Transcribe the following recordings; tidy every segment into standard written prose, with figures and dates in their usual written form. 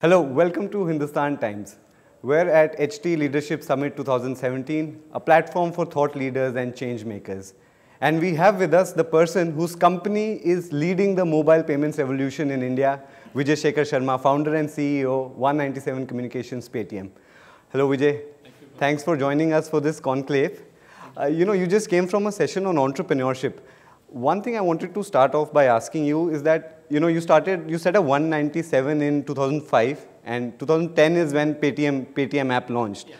Hello, welcome to Hindustan Times. We're at HT Leadership Summit 2017, a platform for thought leaders and change makers. And we have with us the person whose company is leading the mobile payments revolution in India, Vijay Shekhar Sharma, founder and CEO, 197 Communications, Paytm. Hello, Vijay. Thanks for joining us for this conclave. You just came from a session on entrepreneurship. One thing I wanted to start off by asking you is that, you set a 197 in 2005, and 2010 is when Paytm app launched. Yeah.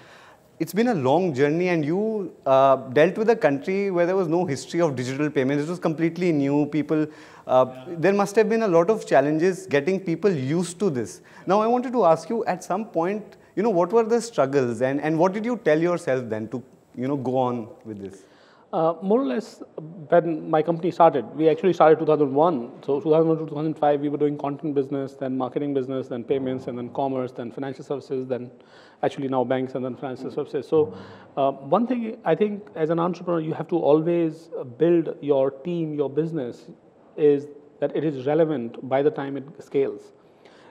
It's been a long journey, and you dealt with a country where there was no history of digital payments. It was completely new. There must have been a lot of challenges getting people used to this. Now, I wanted to ask you, at some point, what were the struggles, and what did you tell yourself then to, go on with this? More or less, when my company started, we actually started 2001. So 2001 to 2005, we were doing content business, then marketing business, then payments, and then commerce, then financial services, then actually now banks, and then financial services. So one thing I think as an entrepreneur, you have to always build your team, your business, is that it is relevant by the time it scales.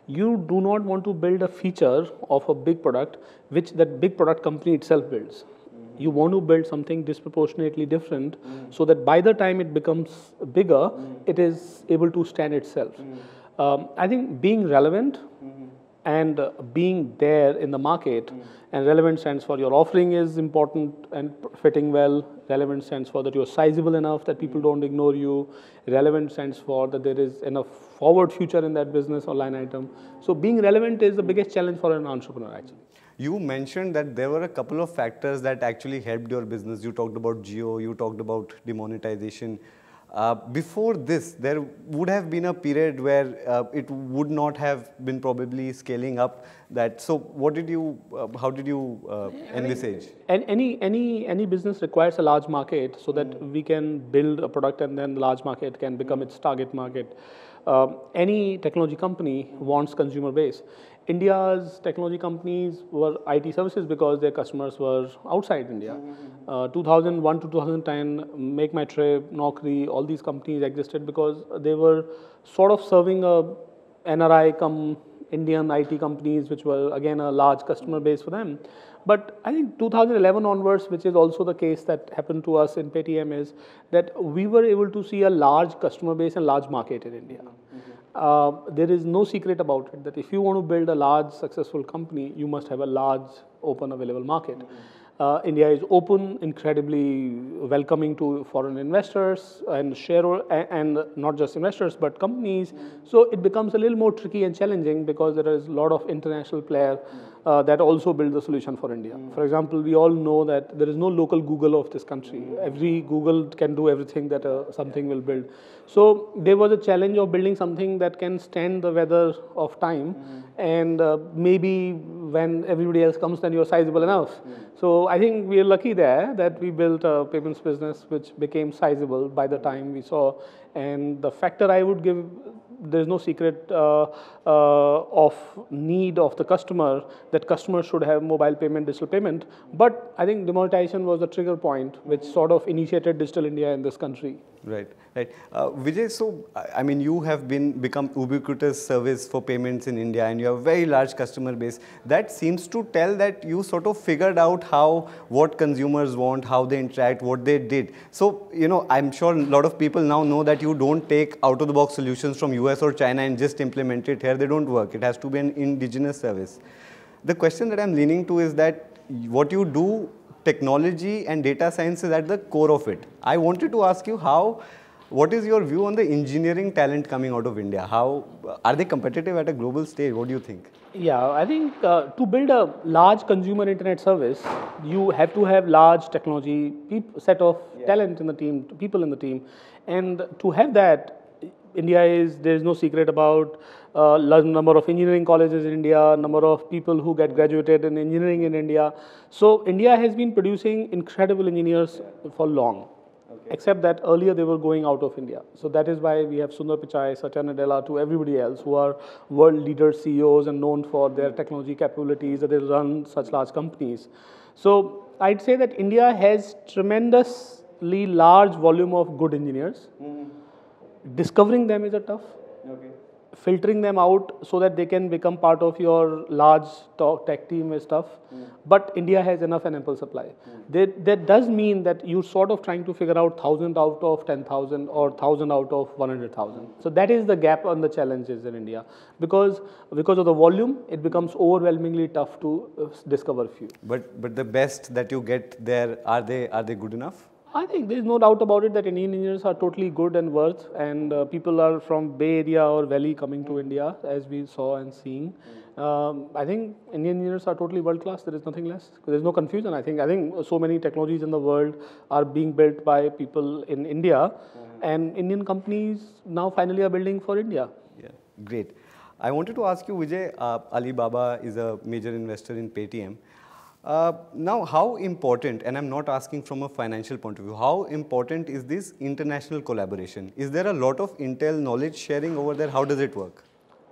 You do not want to build a feature of a big product, which that big product company itself builds. You want to build something disproportionately different so that by the time it becomes bigger, it is able to stand itself. I think being relevant and being there in the market, and relevant stands for your offering is important and fitting well. Relevant stands for that you're sizable enough that people don't ignore you. Relevant stands for that there is enough forward future in that business or line item. So being relevant is the biggest challenge for an entrepreneur actually. You mentioned that there were a couple of factors that actually helped your business. You talked about Jio, you talked about demonetization. Before this, there would have been a period where it would not have been probably scaling up. So what did you, how did you envisage? Any business requires a large market so that we can build a product and then the large market can become its target market. Any technology company wants consumer base. India's technology companies were IT services because their customers were outside India. 2001 to 2010, Make My Trip, Naukri, all these companies existed because they were sort of serving a NRI come Indian IT companies, which were again a large customer base for them. But I think 2011 onwards, which is also the case that happened to us in Paytm, is that we were able to see a large customer base and large market in India. There is no secret about it that if you want to build a large successful company, you must have a large open available market. India is open, incredibly welcoming to foreign investors and and not just investors but companies. So it becomes a little more tricky and challenging because there is a lot of international players that also build the solution for India. For example, we all know that there is no local Google of this country. Every Google can do everything that something will build. So there was a challenge of building something that can stand the weather of time, and maybe when everybody else comes, then you're sizable enough. So I think we are lucky there that we built a payments business which became sizable by the time we saw. And the factor I would give, there's no secret of need of the customer, that customers should have mobile payment, digital payment. But I think demonetization was the trigger point which sort of initiated Digital India in this country. Right. Vijay, so I mean, you have become ubiquitous service for payments in India, and you have a very large customer base. That seems to tell that you sort of figured out what consumers want, how they interact, what they did. So, I'm sure a lot of people now know that you don't take out-of-the-box solutions from US or China and just implement it here. They don't work. It has to be an indigenous service. The question that I'm leaning to is that what you do, technology and data science is at the core of it. I wanted to ask you what is your view on the engineering talent coming out of India? How are they competitive at a global stage? What do you think? Yeah, I think to build a large consumer internet service, you have to have large technology set of talent in the team, people in the team. And to have that, there is no secret about large number of engineering colleges in India, number of people who get graduated in engineering in India. So India has been producing incredible engineers for long. Except that earlier they were going out of India. So that is why we have Sundar Pichai, Satya Nadella, to everybody else who are world leader CEOs and known for their technology capabilities, that they run such large companies. So I'd say that India has tremendously large volume of good engineers. Discovering them is a tough. filtering them out so that they can become part of your large tech team and stuff. But India has enough and ample supply. That does mean that you're sort of trying to figure out 1,000 out of 10,000 or 1,000 out of 100,000. So that is the gap on the challenges in India. Because of the volume, it becomes overwhelmingly tough to discover few. But the best that you get there, are they good enough? I think there is no doubt about it that Indian engineers are totally good and worth, and people are from Bay Area or Valley coming to India, as we saw and seeing. I think Indian engineers are totally world class. There is nothing less. There is no confusion. I think so many technologies in the world are being built by people in India, and Indian companies now finally are building for India. Yeah, great. I wanted to ask you, Vijay, Alibaba is a major investor in Paytm. Now, how important, and I'm not asking from a financial point of view, how important is this international collaboration? Is there a lot of intel knowledge sharing over there? How does it work?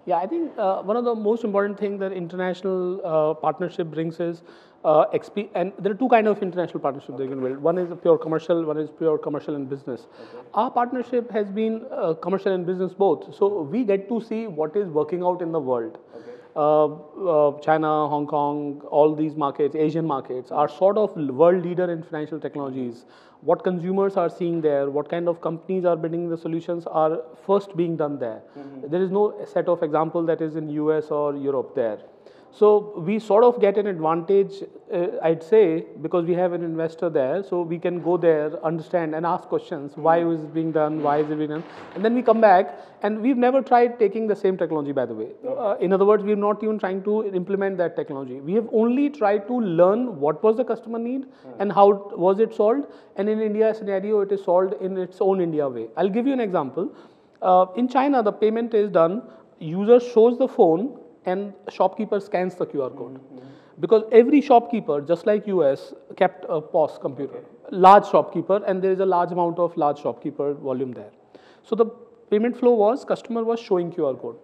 Yeah, I think one of the most important things that international partnership brings is and there are two kinds of international partnerships they can build. One is pure commercial, one is pure commercial and business. Our partnership has been commercial and business both. So we get to see what is working out in the world. China, Hong Kong, all these markets, Asian markets are sort of world leader in financial technologies. What consumers are seeing there, what kind of companies are building the solutions are first being done there. There is no set of example that is in US or Europe there. So we sort of get an advantage, I'd say, because we have an investor there. So we can go there, understand and ask questions. Why is it being done? Why is it being done? And then we come back, and we've never tried taking the same technology, by the way. In other words, we're not even trying to implement that technology. We have only tried to learn what was the customer need and how was it solved. And in India scenario, it is solved in its own India way. I'll give you an example. In China, the payment is done. User shows the phone, and shopkeeper scans the QR code. Because every shopkeeper, just like US, kept a POS computer, large shopkeeper, and there is a large amount of large shopkeeper volume there. So the payment flow was, customer was showing QR code.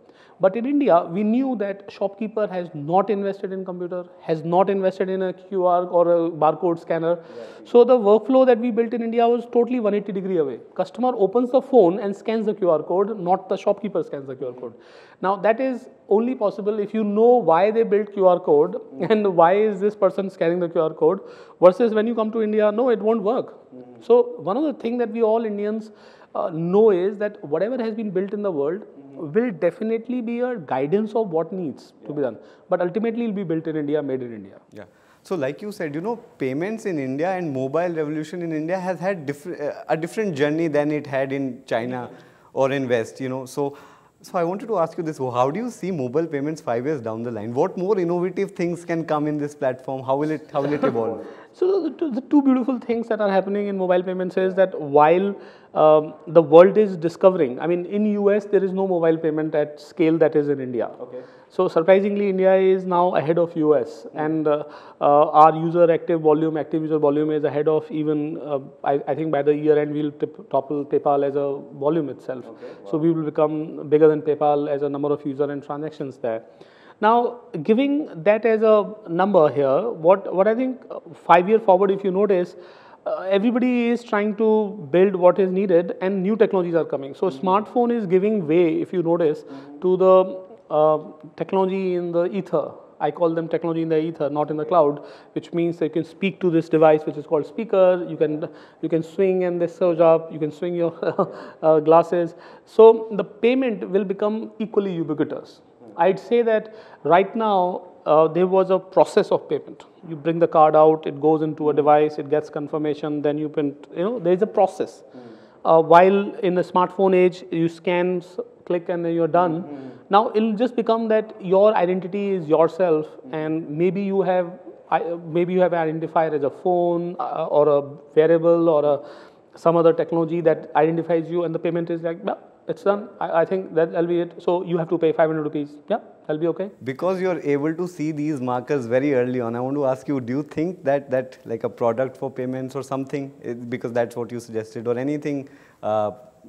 But in India, we knew that shopkeeper has not invested in computer, has not invested in a QR or a barcode scanner. So the workflow that we built in India was totally 180-degree away. Customer opens the phone and scans the QR code, not the shopkeeper scans the QR code. Now that is only possible if you know why they built QR code and why is this person scanning the QR code, versus when you come to India, no, it won't work. So one of the things that we all Indians know is that whatever has been built in the world will definitely be a guidance of what needs to be done. But ultimately, it will be built in India, made in India. Yeah. So like you said, payments in India and mobile revolution in India has had a different journey than it had in China or in West, So I wanted to ask you this, how do you see mobile payments 5 years down the line? What more innovative things can come in this platform? How will it evolve? So the two beautiful things that are happening in mobile payments is that while the world is discovering, in US there is no mobile payment at scale that is in India. Okay. So surprisingly, India is now ahead of US, and our active user volume is ahead of even, I think by the year end we'll topple PayPal as a volume itself. Okay. Wow. So we will become bigger than PayPal as a number of user and transactions there. Now, giving that as a number here, what I think 5 years forward, if you notice, everybody is trying to build what is needed, and new technologies are coming. So smartphone is giving way, if you notice, to the technology in the ether. I call them technology in the ether, not in the cloud, which means you can speak to this device, which is called speaker. You can swing and this shows up. You can swing your glasses. So the payment will become equally ubiquitous. I'd say that right now there was a process of payment. You bring the card out, it goes into a device, it gets confirmation, then you print. There is a process. While in the smartphone age, you scan, click, and then you're done. Now it'll just become that your identity is yourself, and maybe you have identified as a phone or a wearable or some other technology that identifies you, and the payment is like, it's done. I think that'll be it. So you have to pay 500 rupees. Yeah, that'll be okay. Because you're able to see these markers very early on, I want to ask you, do you think that like a product for payments or something, because that's what you suggested, or anything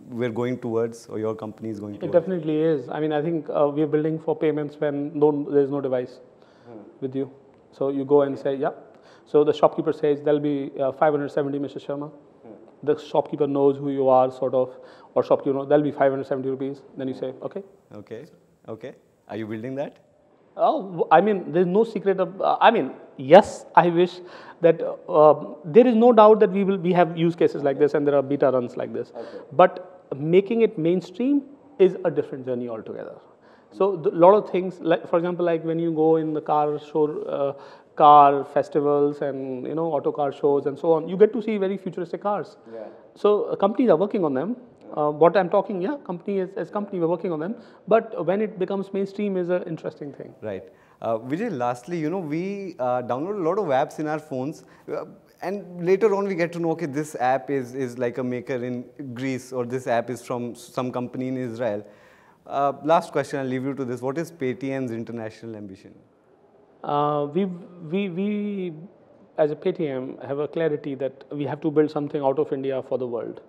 we're going towards, or your company is going towards? It definitely is. I think we're building for payments when there's no device with you. So you go and say, yeah. So the shopkeeper says, there'll be 570, Mr. Sharma. The shopkeeper knows who you are, sort of, or shopkeeper knows, there'll be 570 rupees. Then you say, okay. Okay. Okay. Are you building that? Oh, I mean, there's no secret of. I mean, yes, I wish that there is no doubt that we have use cases like this and there are beta runs like this. Okay. But making it mainstream is a different journey altogether. So a lot of things, like for example, like when you go in the car show, car festivals and auto car shows and so on, you get to see very futuristic cars. Yeah. So companies are working on them. What I'm talking, yeah, company as company, we're working on them. But when it becomes mainstream is an interesting thing. Right. Vijay, lastly, we download a lot of apps in our phones. And later on, we get to know, okay, this app is like a maker in Greece, or this app is from some company in Israel. Last question, I'll leave you to this. What is Paytm's international ambition? We as a Paytm have a clarity that we have to build something out of India for the world.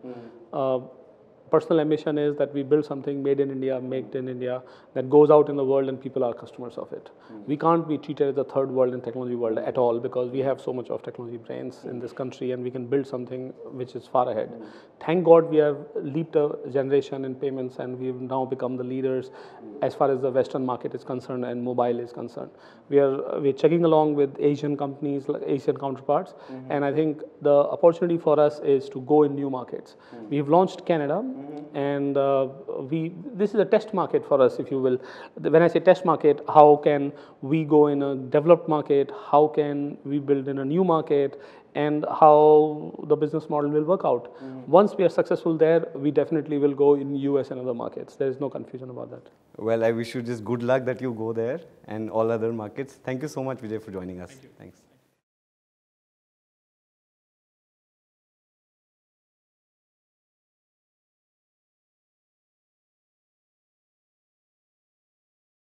Personal ambition is that we build something made in India, made in India, that goes out in the world and people are customers of it. We can't be treated as a third world and technology world at all, because we have so much of technology brains in this country and we can build something which is far ahead. Thank God we have leaped a generation in payments and we've now become the leaders as far as the Western market is concerned and mobile is concerned. We're checking along with Asian companies, like Asian counterparts, and I think the opportunity for us is to go in new markets. We've launched Canada. And this is a test market for us, if you will. When I say test market, how can we go in a developed market? How can we build in a new market? And how the business model will work out. Once we are successful there, we definitely will go in US and other markets. There is no confusion about that. Well, I wish you just good luck that you go there and all other markets. Thank you so much, Vijay, for joining us. Thank you. Thanks.